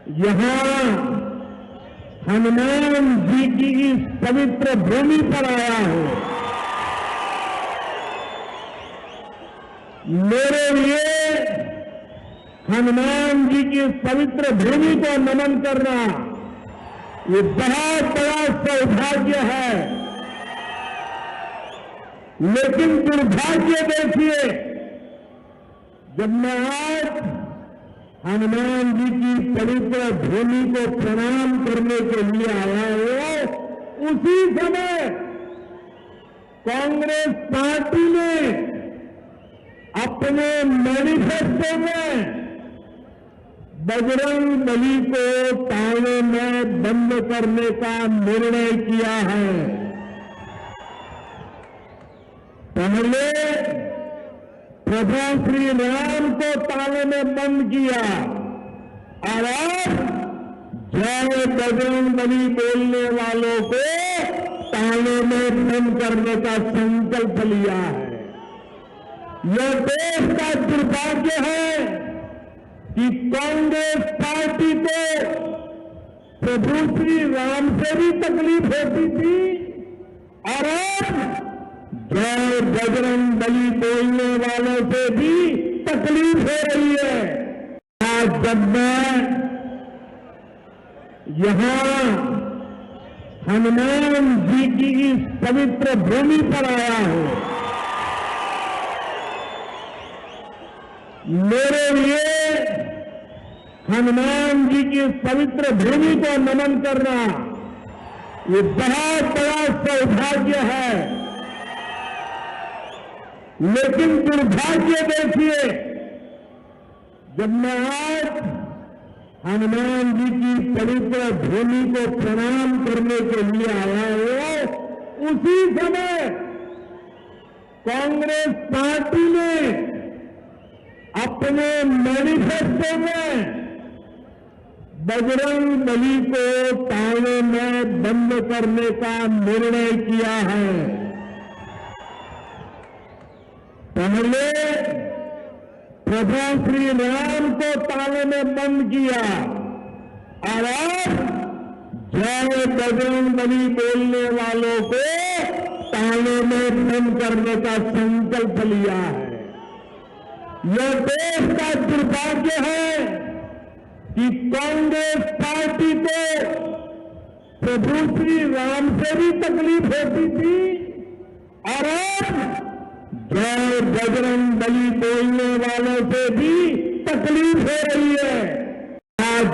यहां हनुमान जी की इस पवित्र भूमि पर आया हूं। मेरे लिए हनुमान जी की इस पवित्र भूमि को नमन करना ये बहुत बड़ा सौभाग्य है। लेकिन दुर्भाग्य देखिए, जब मैं आज हनुमान जी की पवित्र भूमि को प्रणाम करने के लिए आया हूं, उसी समय कांग्रेस पार्टी ने अपने मैनिफेस्टो में बजरंगबली को ताले में बंद करने का निर्णय किया है। पहले प्रभु श्री राम को ताले में बंद किया और अब जय बजरंगबली बोलने वालों को ताले में बंद करने का संकल्प लिया है। यह देश का दुर्भाग्य है कि कांग्रेस पार्टी को प्रभु श्री राम से भी तकलीफ होती थी और अब जय बजरंगबली बोलने वालों से भी तकलीफ हो रही है। आज जब मैं यहां हनुमान जी की इस पवित्र भूमि पर आया हूं, मेरे लिए हनुमान जी की इस पवित्र भूमि को नमन करना ये बहुत बड़ा सौभाग्य है। लेकिन दुर्भाग्य देखिए, जब मैं आज हनुमान जी की पवित्र भूमि को प्रणाम करने के लिए आया हूं, उसी समय कांग्रेस पार्टी ने अपने मैनिफेस्टो में बजरंगबली को ताले में बंद करने का निर्णय किया है। पहले प्रभु श्री राम को ताले में बंद किया और अब जय बजरंगबली बोलने वालों को ताले में बंद करने का संकल्प लिया है। यह देश का दुर्भाग्य है कि कांग्रेस पार्टी को प्रभु श्री राम से भी तकलीफ होती थी और अब जय बजरंगबली बोलने वालों से भी तकलीफ हो रही है।